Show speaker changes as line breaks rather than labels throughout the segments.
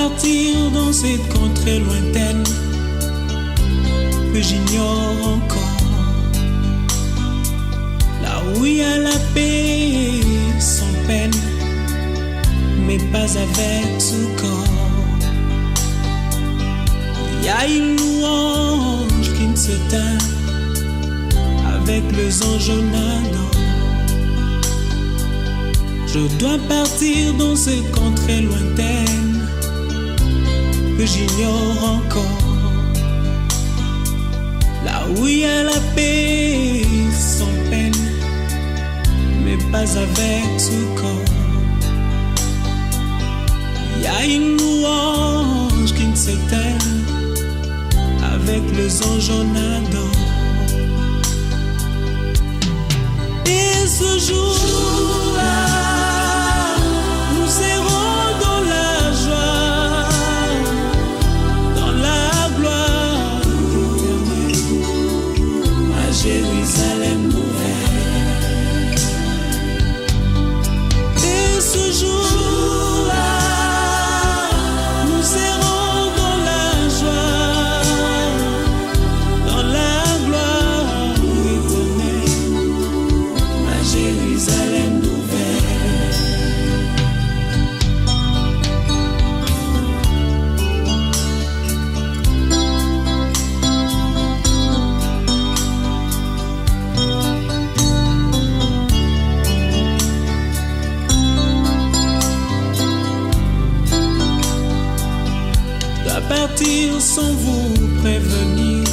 partir dans cette contrée lointaine que j'ignore encore, là où il y a la paix sans peine, mais pas avec ce corps. Il y a une louange qui ne s'éteint avec les anges en ado. Je dois partir dans cette contrée lointaine que j'ignore encore, là où il y a la paix sans peine, mais pas avec ce corps. Il y a une louange qui ne s'éteint avec les anges en adore. Et ce jour-là, nous serons dans la joie, dans la gloire éternelle, à Jérusalem nouvelle. Et ce jour-là, nous serons dans la joie, dans la gloire éternelle, à Jérusalem nouvelle. Je dois partir sans vous prévenir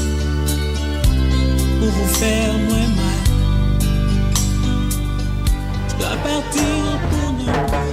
pour vous faire moins mal. Je dois partir pour ne plus.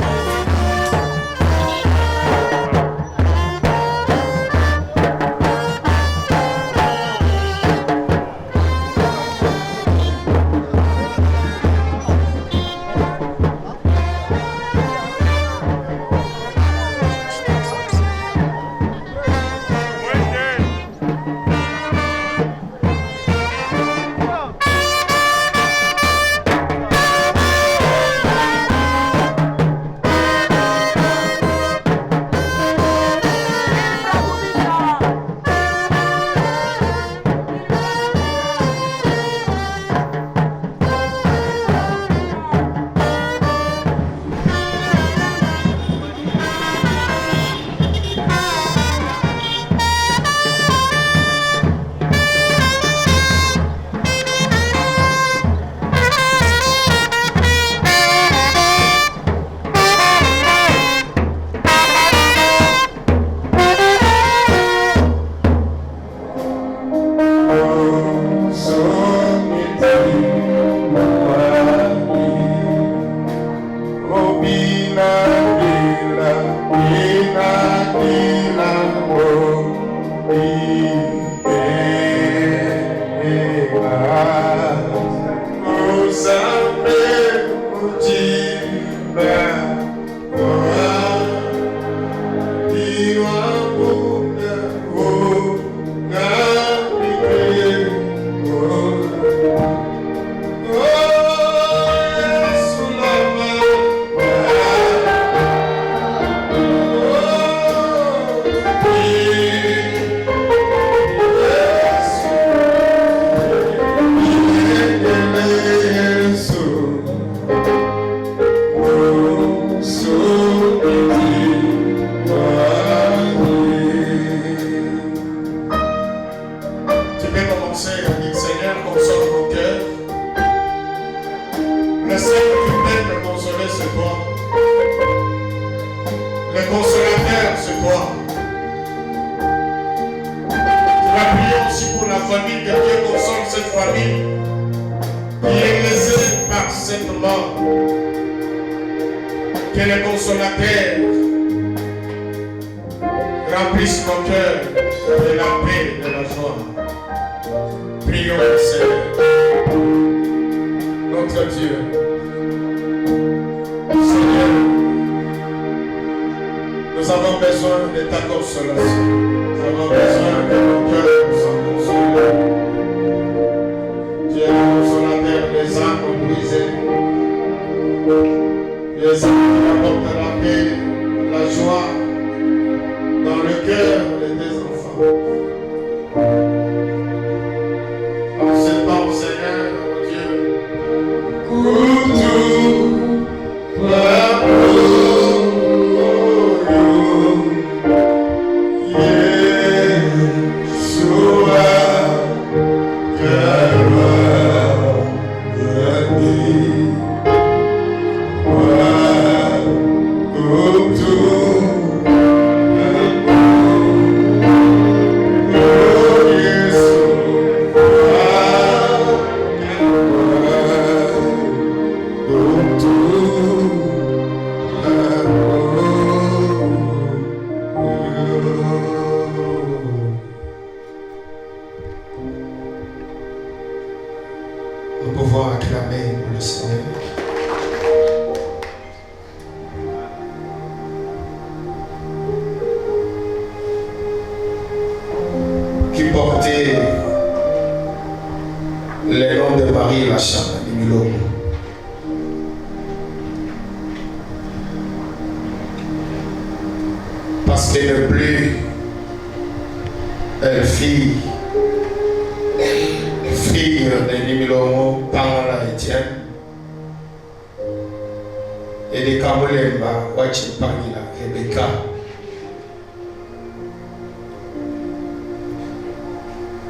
Les âmes qui apportent la paix, la joie,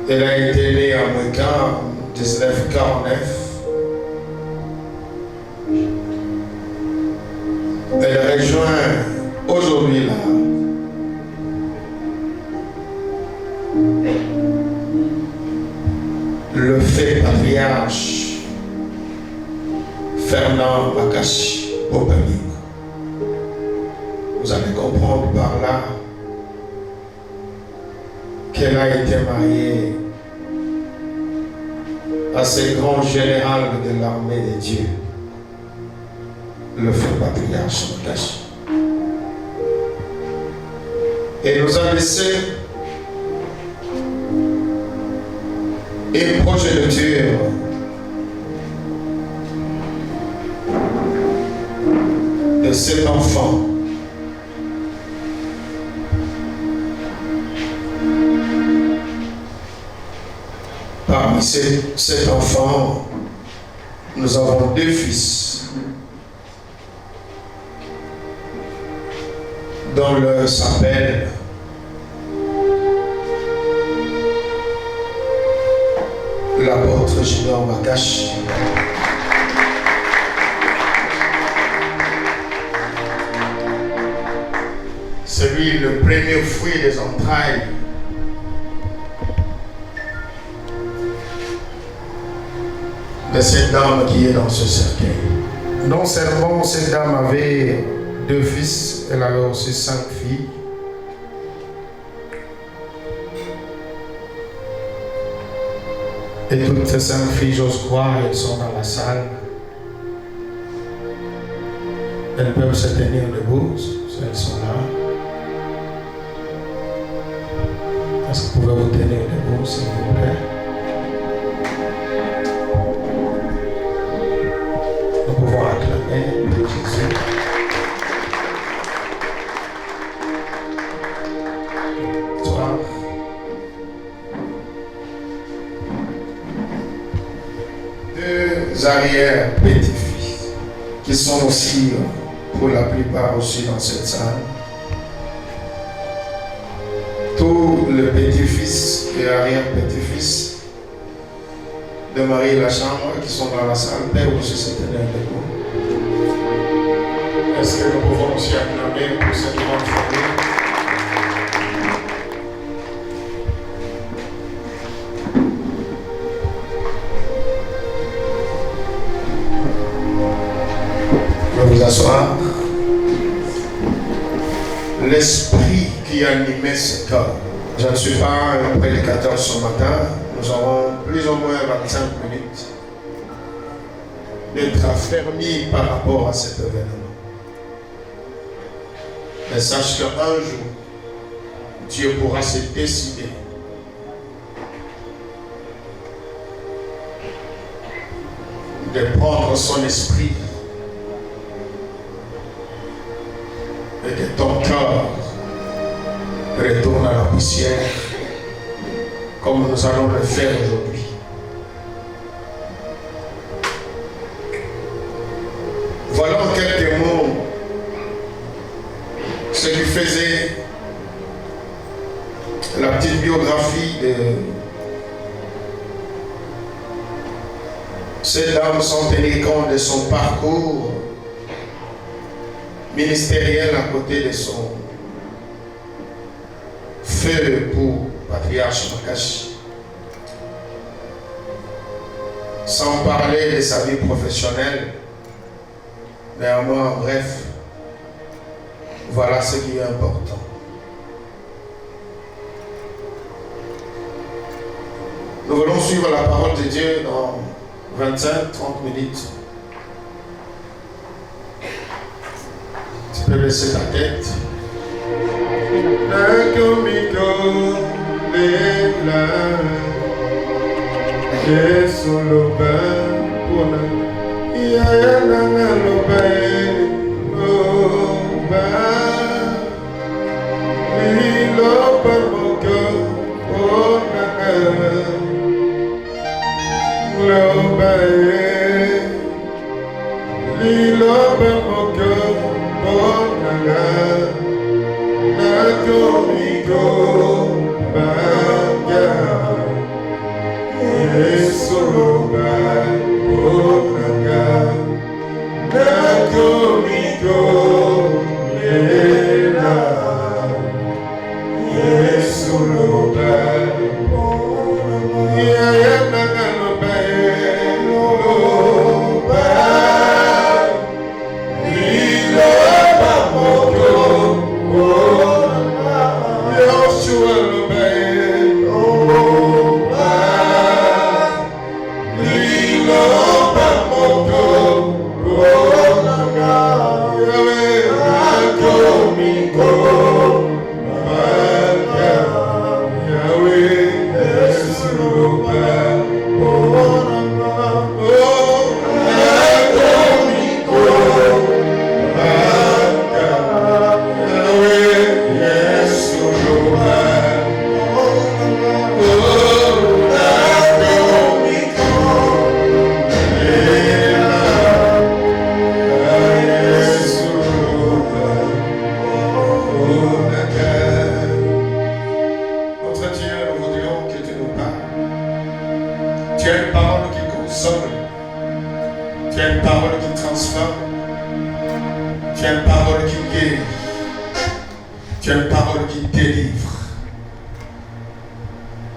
Elle a été née en Mouécan en 1949. Elle rejoint aujourd'hui là le fait patriarche Fernand Makashi Bopaming. Vous allez comprendre par là qu'elle a été mariée à ce grand général de l'armée de Dieu, le feu patriarche Makashi. Et nous a laissé une progéniture de cet enfant. Parmi cet enfant, nous avons deux fils dont l'un s'appelle l'apôtre Junior Makashi. C'est lui le premier fruit des entrailles de cette dame qui est dans ce cercueil. Non seulement cette dame avait deux fils, elle avait aussi 5 filles. Et toutes ces 5 filles, j'ose croire, elles sont dans la salle. Elles peuvent se tenir debout, elles sont là. Est-ce que vous pouvez vous tenir debout, s'il vous plaît? Nous pouvons acclamer Jésus. Toi. Deux arrière-petits-fils qui sont aussi, pour la plupart aussi dans cette salle. Tous les petits-fils et arrière-petits-fils de Marie la Chambre qui sont dans la salle peuvent aussi se tenir debout. Est-ce que nous pouvons aussi acclamer pour cette grande famille? Vous pouvez vous asseoir. L'esprit qui animait ce corps. Je ne suis pas un prédicateur ce matin. Nous aurons plus ou moins 25 minutes d'être affermis par rapport à cet événement. Mais sache qu'un jour, Dieu pourra se décider de prendre son esprit et que ton corps retourne à la poussière comme nous allons le faire aujourd'hui. Voilà en quelques mots ce qui faisait la petite biographie de cette dame sans tenir compte de son parcours ministériel à côté de son feu pour patriarche Makashi. Sans parler de sa vie professionnelle, néanmoins, bref, voilà ce qui est important. Nous voulons suivre la parole de Dieu dans 25-30 minutes. Tu peux baisser ta tête.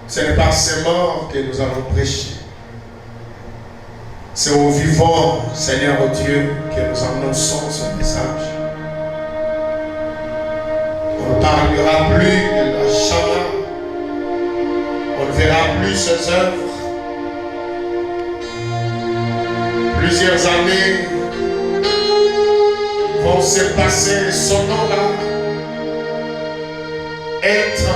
Ce n'est pas seulement que nous allons prêcher. C'est au vivant, Seigneur Dieu, que nous annonçons ce message. On ne parlera plus de la Shama. On ne verra plus ses œuvres. Plusieurs années vont se passer, son nom-là être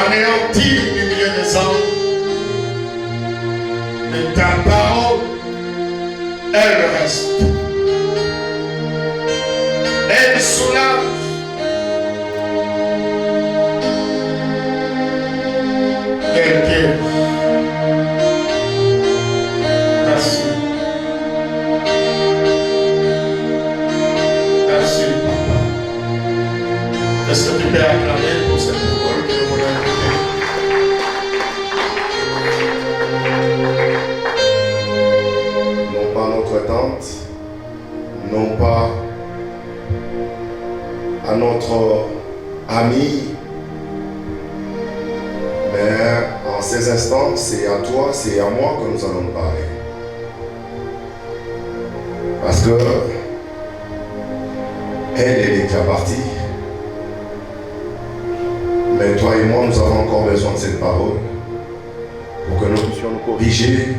anéanti du milieu des hommes. Mais ta parole, elle reste. Elle soulage. Elle guérit. Merci. Merci, Papa. Est-ce que tu peux acclamer pour cette parole que nous voulons écouter?
Non pas notre tante, non pas à notre ami, mais en ces instants, c'est à toi, c'est à moi que nous allons parler. Parce que elle est déjà partie. Mais toi et moi, nous avons encore besoin de cette parole pour que nous puissions nous corriger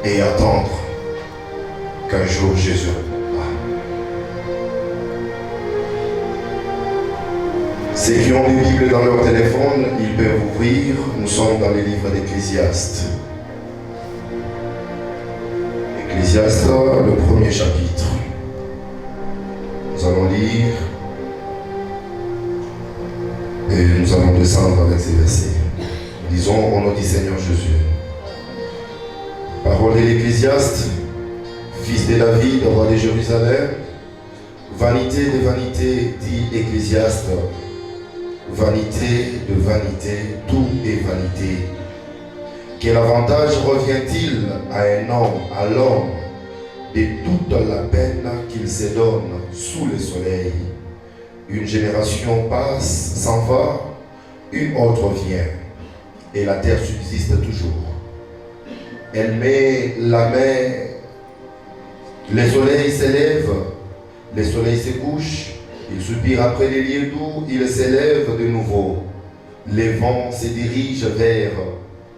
et attendre qu'un jour Jésus reviendra. Ceux qui ont des Bibles dans leur téléphone, ils peuvent ouvrir. Nous sommes dans les livres d'Ecclésiaste. Ecclésiaste, le premier chapitre. Nous allons lire et nous allons descendre avec ces versets. Disons au nom du Seigneur Jésus. Parole de l'Ecclésiaste, fils de David, roi de Jérusalem. Vanité de vanité, dit Ecclésiaste. Vanité de vanité, tout est vanité. Quel avantage revient-il à un homme, à l'homme, de toute la peine qu'il se donne sous le soleil? Une génération passe, s'en va, une autre vient, et la terre subsiste toujours. Elle met la main, les soleils s'élèvent, les soleils se couchent, il soupire après les lieux doux, il s'élève de nouveau. Les vents se dirigent vers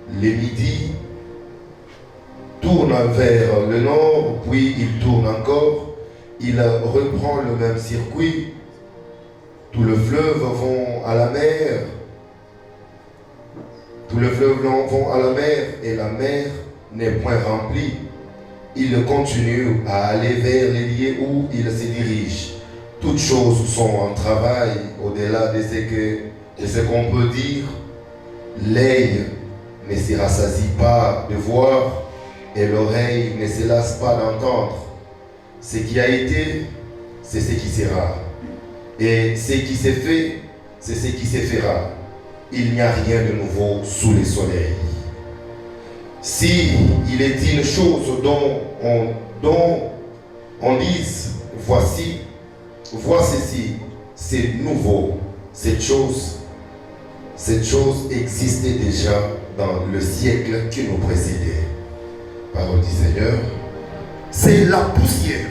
le midi, tourne vers le nord, puis il tourne encore, il reprend le même circuit. Tous les fleuves vont à la mer, tous les fleuves vont à la mer, et la mer n'est point remplie. Il continue à aller vers les lieux où il se dirige. Toutes choses sont en travail, au-delà de ce qu'on peut dire. L'œil ne se rassasie pas de voir, et l'oreille ne se lasse pas d'entendre. Ce qui a été, c'est ce qui sera. Et ce qui s'est fait, c'est ce qui se fera. Il n'y a rien de nouveau sous le soleil. Si il est une chose dont on dise, voici, vois ceci, c'est nouveau. Cette chose existait déjà dans le siècle qui nous précédait. Parole du Seigneur. C'est la poussière.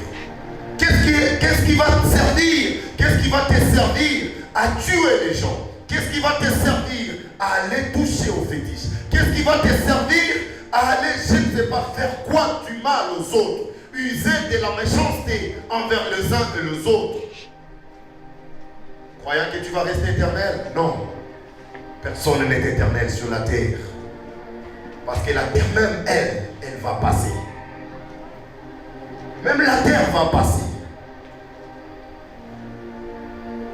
Qu'est-ce qui va te servir? Qu'est-ce qui va te servir à tuer les gens? Qu'est-ce qui va te servir à aller toucher aux fétiches? Qu'est-ce qui va te servir à aller, je ne sais pas, faire quoi du mal aux autres? User de la méchanceté envers les uns et les autres. Croyant que tu vas rester éternel? Non. Personne n'est éternel sur la terre. Parce que la terre même, elle va passer. Même la terre va passer.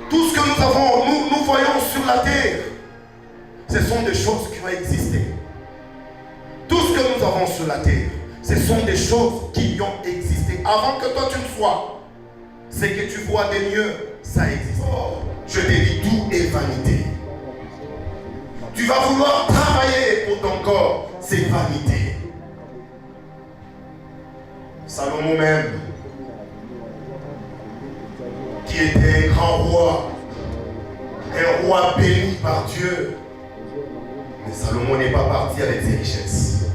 Tout ce que nous avons, nous voyons sur la terre, ce sont des choses qui ont existé. Tout ce que nous avons sur la terre, ce sont des choses qui ont existé. Avant que toi tu ne sois, ce que tu vois de mieux, ça existe. Oh, je te dis, tout est vanité. Tu vas vouloir travailler pour ton corps, c'est vanité. Salomon même, qui était grand roi, un roi béni par Dieu. Mais Salomon n'est pas parti avec ses richesses.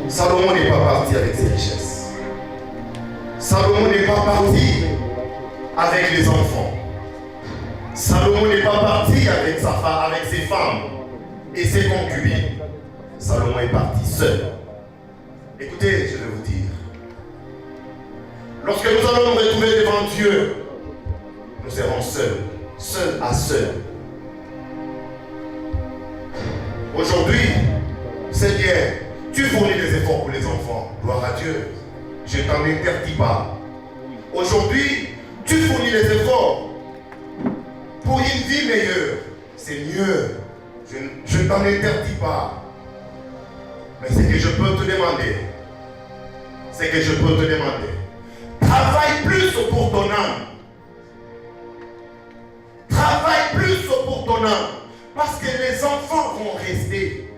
Salomon n'est pas parti avec ses richesses. Salomon n'est pas parti avec les enfants. Salomon n'est pas parti avec sa femme, avec ses femmes et ses concubines. Salomon est parti seul. Écoutez, je vais vous dire. Lorsque nous allons nous retrouver devant Dieu, nous serons seuls, seuls à seuls. Aujourd'hui, c'est bien, tu fournis des efforts pour les enfants, gloire à Dieu. Je ne t'en interdis pas. Aujourd'hui, tu fournis les efforts pour une vie meilleure. C'est mieux. Je ne t'en interdis pas. Mais ce que je peux te demander, travaille plus pour ton âme. Travaille plus pour ton âme. Parce que les enfants vont rester.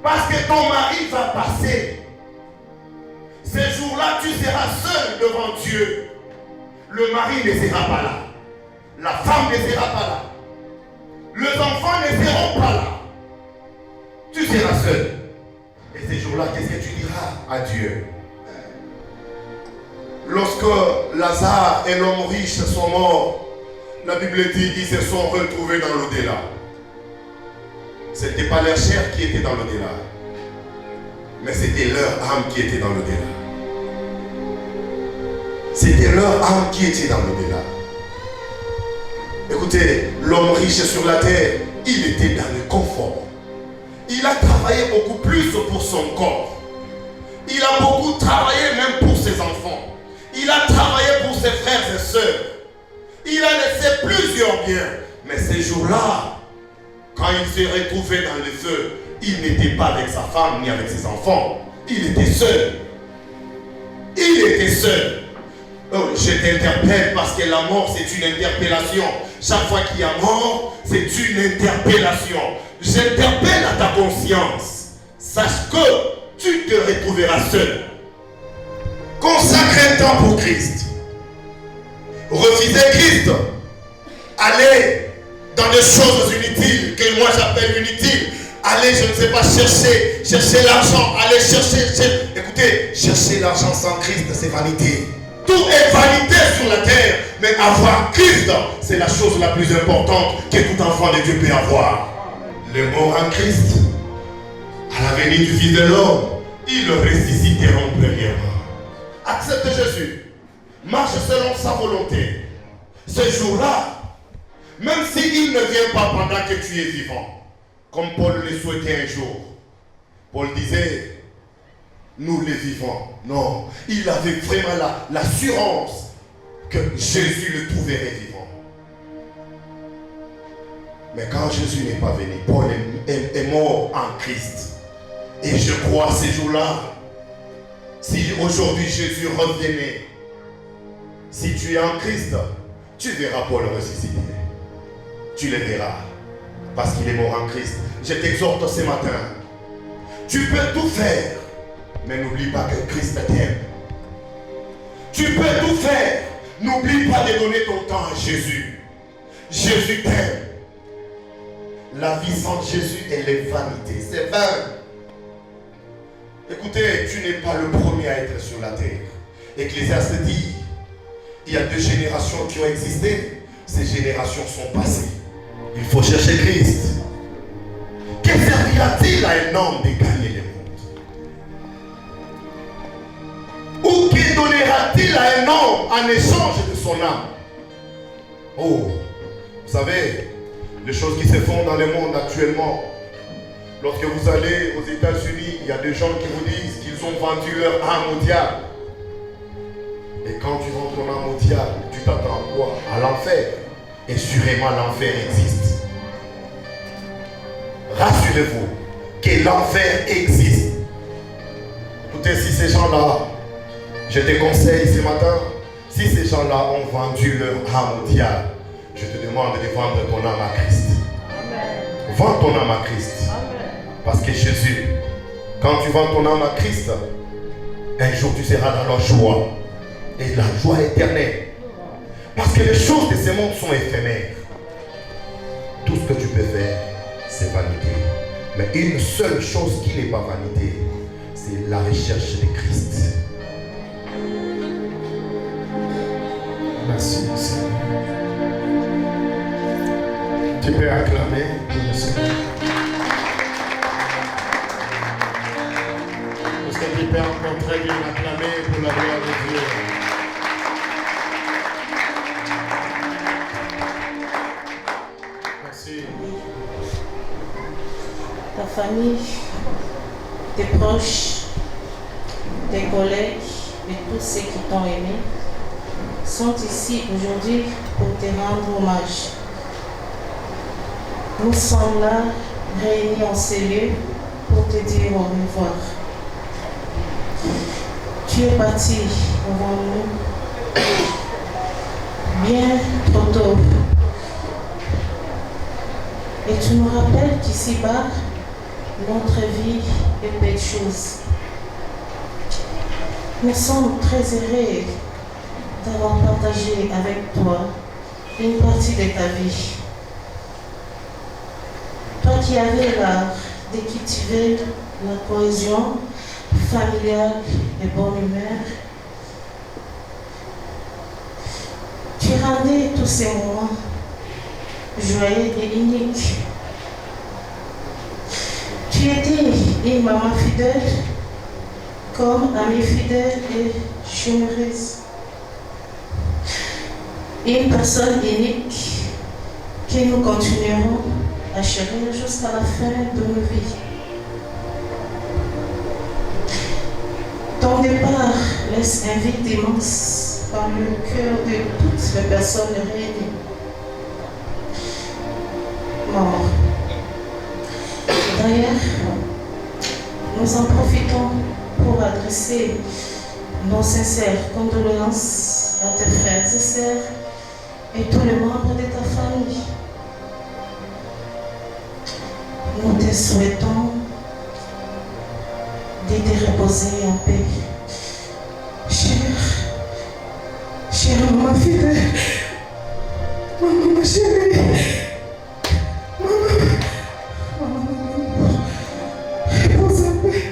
Parce que ton mari va passer. Ce jour-là, tu seras seul devant Dieu. Le mari ne sera pas là. La femme ne sera pas là. Les enfants ne seront pas là. Tu seras seul. Et ce jour-là, qu'est-ce que tu diras à Dieu? Lorsque Lazare et l'homme riche sont morts, la Bible dit qu'ils se sont retrouvés dans l'au-delà. Ce n'était pas leur chair qui était dans l'au-delà, mais c'était leur âme qui était dans l'au-delà. C'était leur âme qui était dans l'au-delà. Écoutez, l'homme riche sur la terre, il était dans le confort. Il a travaillé beaucoup plus pour son corps. Il a beaucoup travaillé même pour ses enfants. Il a travaillé pour ses frères et sœurs. Il a laissé plusieurs biens. Mais ces jours-là, quand il s'est retrouvé dans le feu, il n'était pas avec sa femme ni avec ses enfants. il était seul. Il était seul. Oh, je t'interpelle parce que la mort, c'est une interpellation. Chaque fois qu'il y a mort, c'est une interpellation. J'interpelle à ta conscience. Sache que tu te retrouveras seul. Consacre un temps pour Christ. Refusez Christ. Allez dans des choses inutiles que moi j'appelle inutiles. Allez, je ne sais pas, chercher l'argent. Allez chercher. Écoutez, chercher l'argent sans Christ, c'est vanité. Tout est vanité sur la terre. Mais avoir Christ, c'est la chose la plus importante que tout enfant de Dieu peut avoir. Les morts en Christ, à la venue du Fils de l'homme, ils le ressusciteront premièrement. Accepte Jésus. Marche selon sa volonté. Ce jour-là, même s'il ne vient pas pendant que tu es vivant, comme Paul le souhaitait un jour. Paul disait, nous les vivants. Non, il avait vraiment l'assurance que Jésus le trouverait vivant. Mais quand Jésus n'est pas venu, Paul est mort en Christ. Et je crois ces jours-là, si aujourd'hui Jésus revenait, si tu es en Christ, tu verras Paul ressusciter. Tu le verras. Parce qu'il est mort en Christ. Je t'exhorte ce matin. Tu peux tout faire, mais n'oublie pas que Christ t'aime. Tu peux tout faire. N'oublie pas de donner ton temps à Jésus. Jésus t'aime. La vie sans Jésus, elle est vanité. C'est vain. Écoutez, tu n'es pas le premier à être sur la terre. Ecclésiaste dit, il y a 2 générations qui ont existé. Ces générations sont passées. Il faut chercher Christ. Que servira-t-il à un homme de gagner le monde? Ou que donnera-t-il à un homme en échange de son âme? Oh, vous savez, les choses qui se font dans le monde actuellement. Lorsque vous allez aux États-Unis, il y a des gens qui vous disent qu'ils ont vendu leur âme au diable. Et quand tu vends ton âme au diable, tu t'attends à quoi? À l'enfer. Et sûrement l'enfer existe. Rassurez-vous que l'enfer existe. Écoutez, si ces gens-là, je te conseille ce matin, si ces gens-là ont vendu leur âme au diable, je te demande de vendre ton âme à Christ. Amen. Vends ton âme à Christ. Amen. Parce que Jésus, quand tu vends ton âme à Christ, un jour tu seras dans la joie. Et la joie éternelle. Parce que les choses de ce monde sont éphémères. Tout ce que tu peux faire, c'est vanité. Mais une seule chose qui n'est pas vanité, c'est la recherche de Christ.
Merci, Seigneur. Tu peux acclamer pour le Seigneur. Est-ce que tu peux encore très bien acclamer pour la gloire de Dieu?
Ta famille, tes proches, tes collègues et tous ceux qui t'ont aimé sont ici aujourd'hui pour te rendre hommage. Nous sommes là, réunis en ces lieux, pour te dire au revoir. Tu es parti avant nous, bien trop tôt. Et tu nous rappelles qu'ici-bas, notre vie est belle chose. Nous sommes très heureux d'avoir partagé avec toi une partie de ta vie. Toi qui avais l'art de cultiver la cohésion familiale et bonne humeur, tu rendais tous ces moments joyeux et uniques. Tu étais une maman fidèle, comme amie fidèle et généreuse. Une personne unique que nous continuerons à chérir jusqu'à la fin de nos vies. Ton départ laisse un vide immense dans le cœur de toutes les personnes réunies. Maman. D'ailleurs, nous en profitons pour adresser nos sincères condoléances à tes frères et sœurs et tous les membres de ta famille. Nous te souhaitons de te reposer en paix. Chère maman fidèle, maman chérie, maman, repose en paix.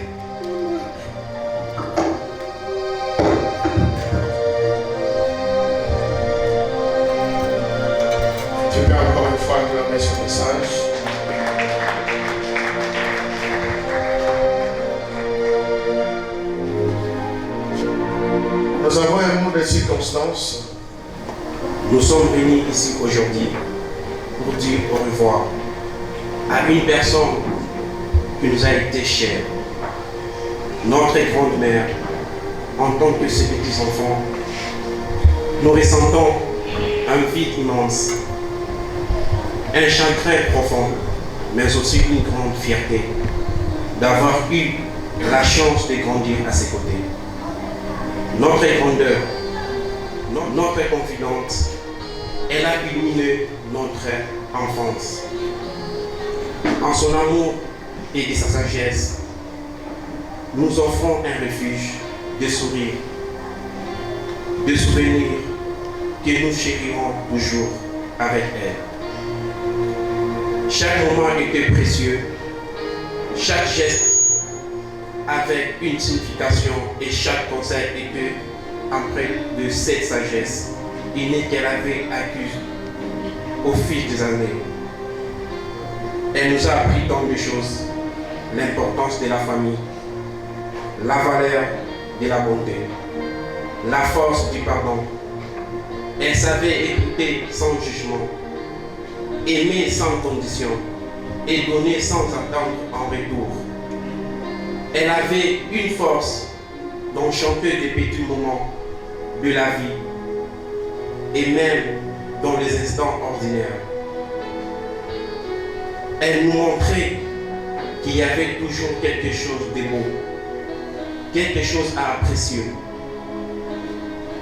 Tu peux encore une fois acclamer ce message. Nous avons un mot de circonstance.
Nous sommes venus ici aujourd'hui pour dire au revoir à une personne qui nous a été chère, notre grand-mère. En tant que ses petits-enfants, nous ressentons un vide immense, un chagrin profond, mais aussi une grande fierté d'avoir eu la chance de grandir à ses côtés. Notre grandeur, notre confidente, elle a illuminé notre enfance. En son amour et de sa sagesse, nous offrons un refuge de sourires, de souvenirs que nous chérirons toujours avec elle. Chaque moment était précieux, chaque geste avec une signification et chaque conseil était empreint de cette sagesse innée qu'elle avait acquise au fil des années. Elle nous a appris tant de choses, l'importance de la famille, la valeur de la bonté, la force du pardon. Elle savait écouter sans jugement, aimer sans condition et donner sans attendre en retour. Elle avait une force d'enchanter des petits moments de la vie et même dans les instants ordinaires. Elle nous montrait qu'il y avait toujours quelque chose de beau, quelque chose à apprécier.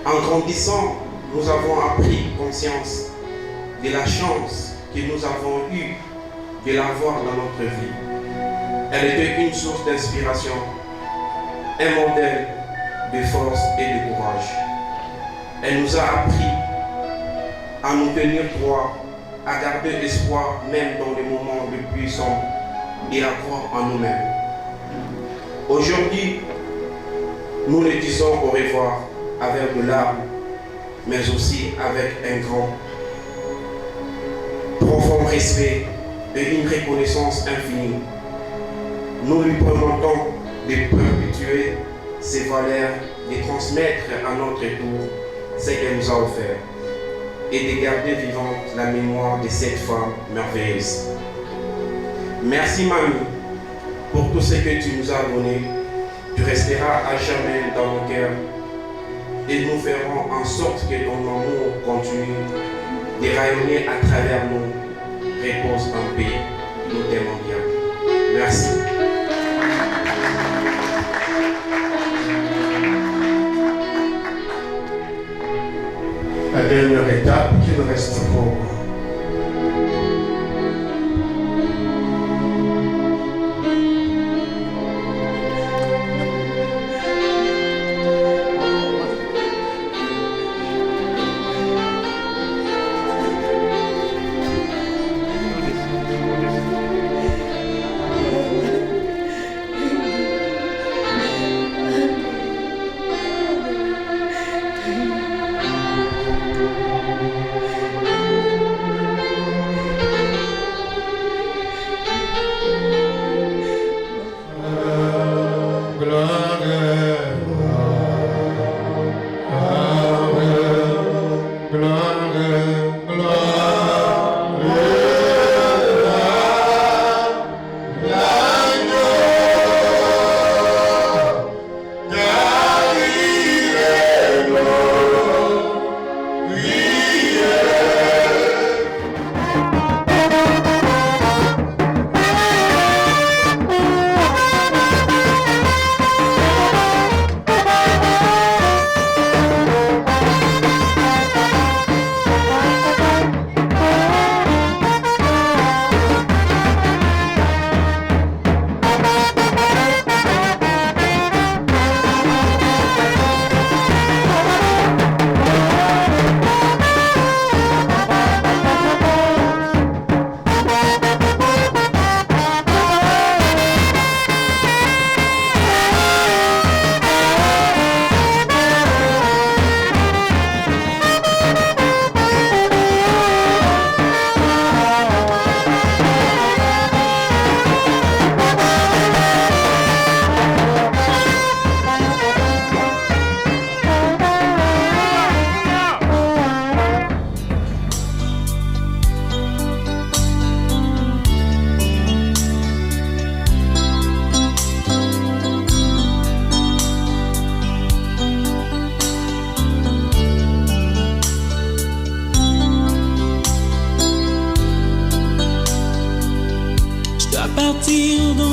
En grandissant, nous avons appris conscience de la chance que nous avons eue de l'avoir dans notre vie. Elle était une source d'inspiration, un modèle de force et de courage. Elle nous a appris à nous tenir droit, à garder espoir même dans les moments les plus sombres et à croire en nous-mêmes. Aujourd'hui, nous le disons au revoir avec de larmes, mais aussi avec un grand, profond respect et une reconnaissance infinie. Nous lui promettons de perpétuer ses valeurs, de transmettre à notre tour ce qu'elle nous a offert et de garder vivante la mémoire de cette femme merveilleuse. Merci mamie pour tout ce que tu nous as donné. Tu resteras à jamais dans nos cœurs et nous ferons en sorte que ton amour continue de rayonner à travers nous. Repose en paix, nous t'aimons bien. Merci.
La dernière étape qui nous reste pour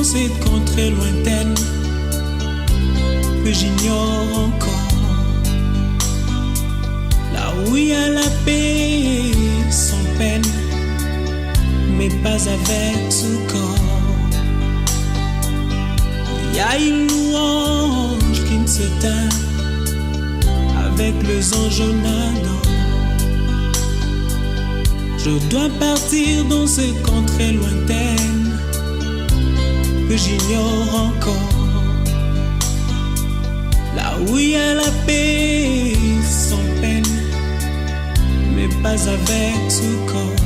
cette contrée lointaine que j'ignore encore, là où il y a la paix sans peine, mais pas avec tout corps. Il y a une louange qui ne s'éteint avec les anges nadants. Je dois partir dans cette contrée lointaine que j'ignore encore, là où il y a la paix sans peine, mais pas avec tout corps.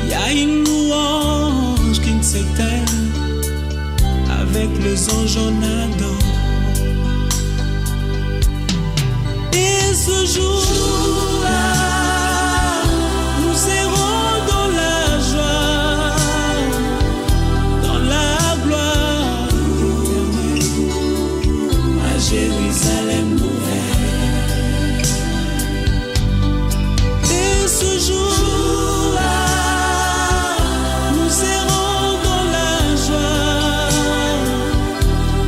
Il y a une louange qui ne s'éteint avec les anges nadants. Et ce jour-là, nous serons dans la joie, dans la gloire éternelle, à Jérusalem nouvelle. Et ce jour-là, nous serons dans la joie,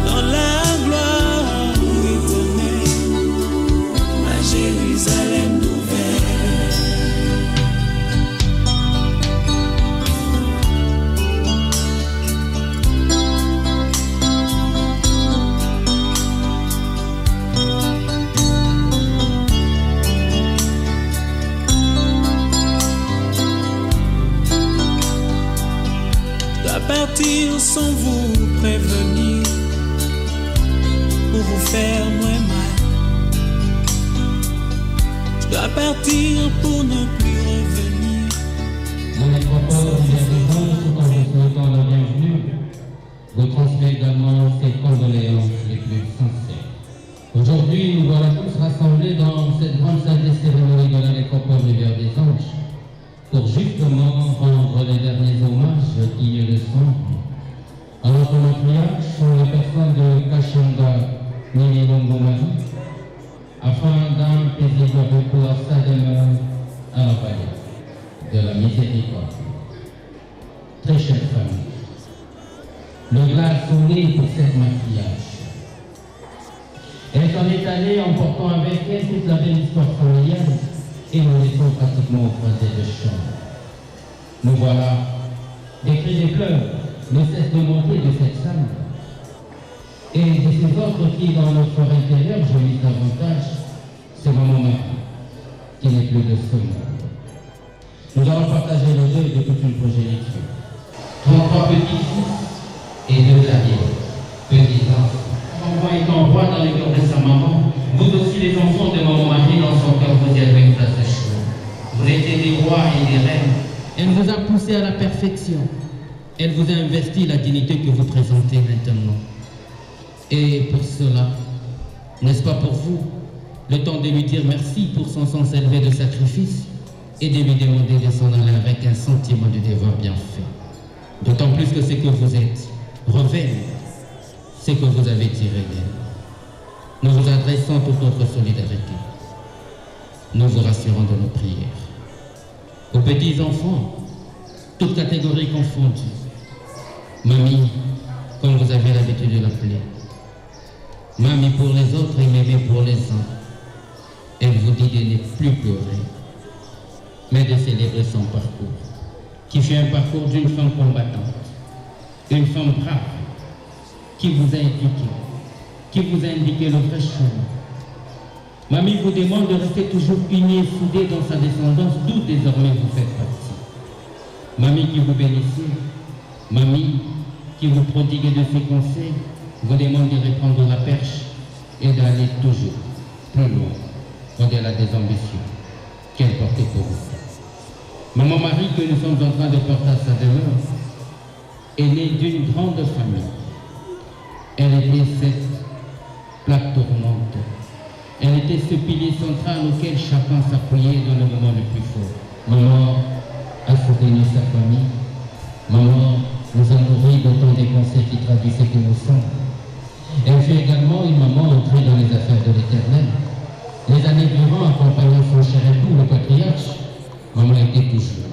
dans la gloire éternelle, à Jérusalem nouvelle. Partir sans vous prévenir pour vous faire moins mal. Je dois partir pour ne plus revenir.
Mon métropole vient de vous en vous souhaitant la bienvenue. Vous transmet également ses condoléances les plus sincères. Aujourd'hui, nous voilà tous rassemblés dans cette grande salle des cérémonies de la métropole Rivière des Anges pour justement rendre les derniers hommages dignes de son nom. À notre matriarche sont les personnes de Kachanga Nini Longomani, afin d'un paisible repos à sa demeure à la vallée de la miséricorde. Très chère famille, le glace sourit pour cette matriarche. Elle s'en est allée en portant avec elle toute la belle histoire familiale et nous laissons pratiquement au croisé de chambre. Nous voilà, des cris et pleurs ne cessent de monter de cette salle. Et de ces autres qui, dans notre intérieur, jouissent davantage, c'est maman Marie, qui n'est plus de ce monde. Nous allons partager le deuil de toute une progéniture. 33 petits-fils et 2 arrières, petits-enfants. Enfant étant roi dans le cœur de sa maman, vous aussi les enfants de maman Marie, dans son cœur, vous y avez une place de choix. Vous étiez des rois et des reines. Elle vous a poussé à la perfection. Elle vous a investi la dignité que vous présentez maintenant. Et pour cela, n'est-ce pas pour vous, le temps de lui dire merci pour son sens élevé de sacrifice et de lui demander de s'en aller avec un sentiment de devoir bien fait. D'autant plus que ce que vous êtes révèle ce que vous avez tiré d'elle. Nous vous adressons toute notre solidarité. Nous vous rassurons de nos prières. Aux petits enfants, toutes catégories confondues, Mamie, comme vous avez l'habitude de l'appeler, Mamie pour les autres et Mémé pour les uns, elle vous dit de ne plus pleurer, mais de célébrer son parcours, qui fait un parcours d'une femme combattante, une femme brave, qui vous a éduqué, qui vous a indiqué le vrai chemin. Mamie vous demande de rester toujours unie et soudée dans sa descendance, d'où désormais vous faites partie. Mamie qui vous bénissait, Mamie qui vous prodiguait de ses conseils, vous demande de reprendre la perche et d'aller toujours plus loin, au-delà des ambitions qu'elle portait pour vous. Maman Marie, que nous sommes en train de porter à sa demeure, est née d'une grande famille. Elle était cette plaque tournante. Elle était ce pilier central auquel chacun s'appuyait dans le moment le plus fort. Maman a soutenu sa famille. Maman nous a nourris d'autant des conseils qui traduisent ce que nous sommes. Elle fut également une maman entrée dans les affaires de l'Éternel. Les années durant, accompagnant son cher époux, le patriarche, maman était toujours.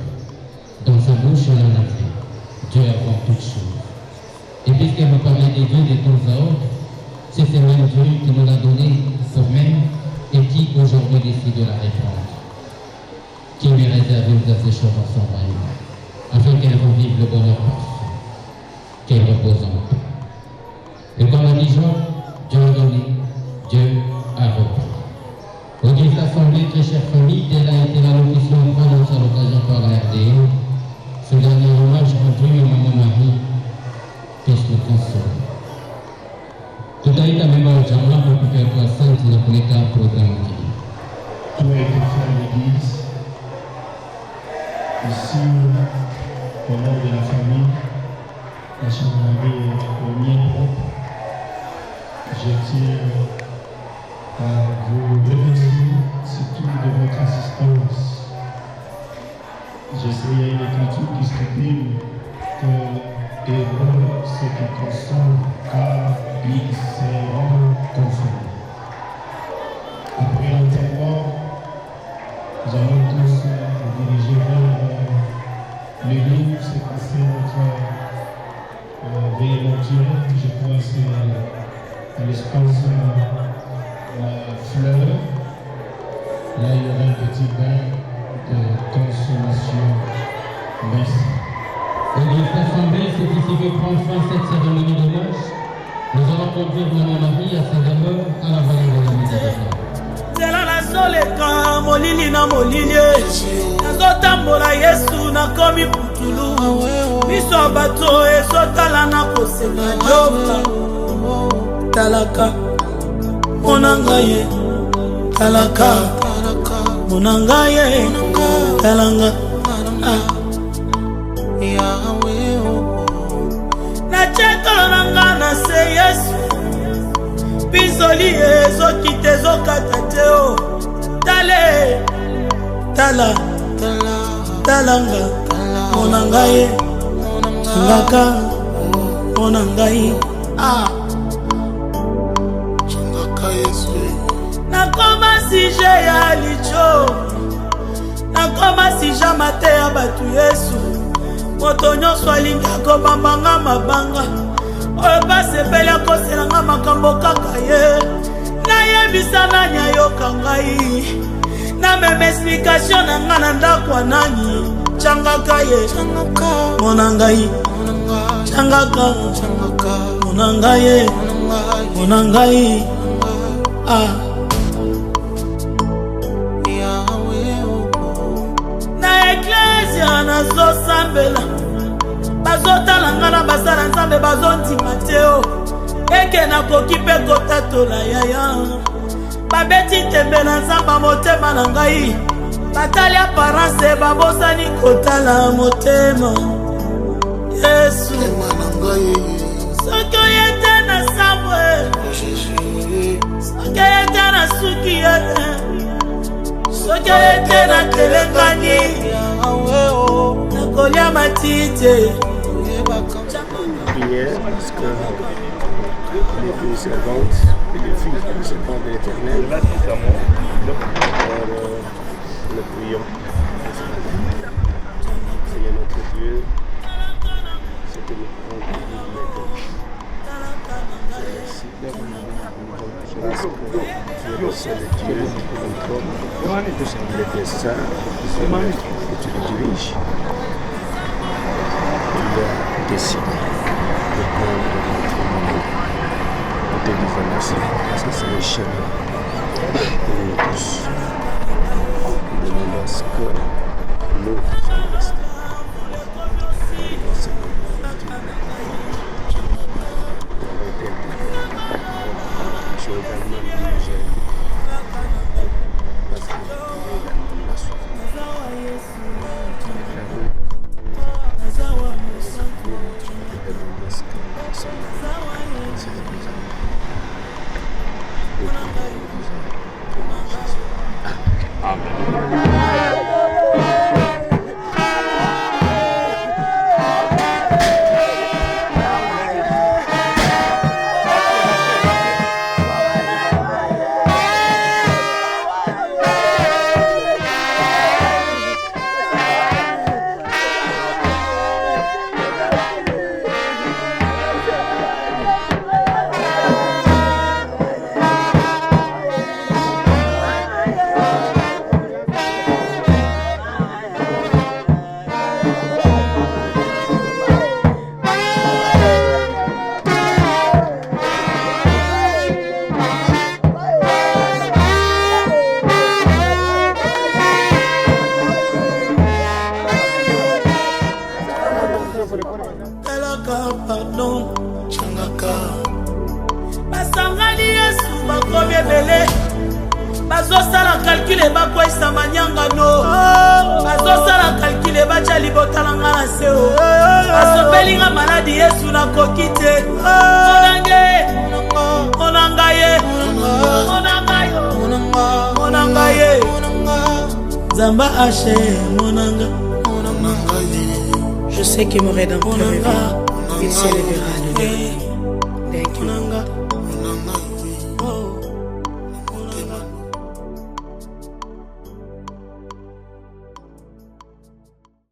Dans sa bouche, elle en avait. Dieu avant toutes choses. Et puisqu'elle vous parlait des dieux des temps à autres, c'est ce même Dieu qui nous l'a donné pour même et qui aujourd'hui décide de la répandre, qui lui réserve à ses choses dans son royaume, afin qu'elle revive le bonheur parfait, qu'elle repose en paix. Et comme l'a dit Jean, Dieu a donné, Dieu a repris. Auguste Assemblée, très chère famille, telle a été l'allocution prononcée à l'occasion par la RDE, ce dernier hommage rendu à Maman Marie, puisse nous consoler. Tutaita mema ujamla kupitia kwa asante na kuleta programu hii.
Tout a été fait à l'église. Ici, au nom de la famille, la chambre est au mien propre. Je tiens à vous remercier surtout de votre assistance. Je sais qu'il y a une écriture qui stipule que Hébreu, ce qui console, car ils seront consolés. Après l'enterrement, nous allons tous nous diriger vers l'église, c'est passé notre veille mortuaire. Je crois que c'est à l'espace fleur. Là, il y aura un petit bain de consolation. Merci.
Auguste Assemblée, c'est ici que prend fin cette cérémonie d'hommage. Nous allons conduire Maman Marie à sa demeure à la vallée de la Méditerranée.
nzela nazoleka molili na molili nazotambola Yesu nakomi putulu miso ya bato ezotala na kosenga joba talaka mona ngai talaka mona ngai talanga nachekolo na nga na se Yesu bizoli ezokite ezokata te o tale tala talanga mona ngai ngaka mona ngai nakoma sije ya licho nakoma sija mate ya batu Yesu moto nyonso alingi akobambanga mabanga oyo basepeli akoselanga makambo kaka ye nayebisa nani ayoka ngai namema explikatio na nga na ndako ya nani tyangaka ye mona ngai tyangaka mona ngai ye mona ngai na eklesia nazosambela bazotala nga na basala nzambe bazondima te o eke nakoki mpe kotatola yaya babeti tembe na nzamba motema na ngai batali aparance babosani kotala motema Yesu soki oyete na sambwe soki oyete na suki yete soki oyete na telengani nakolia matite
prière parce que les deux servantes et les filles du servant de l'Éternel. Nous prions. Seigneur notre Dieu, ce que nous pouvons te dire maintenant. Merci. Parce que tu es le seul Dieu qui contrôle. Il est saint, et tu le diriges. Tu as décidé de prendre notre monde. Nous te disons merci, parce que c'est un chemin pour nous tous. Nous demandons à ce que nous soyons restés. Je suis également dirigé parce que la souffrance.
pardon basangani Yesu bakomi ebele bazosala calcule bakwesa manyangano bazosala calcule bacha libotalanga na seo basopelinga maladi Yesu nakoki te monangaye Zamba haché monanga. Je sais que mon rédempteur est vivant, il s'élèvera de nuit.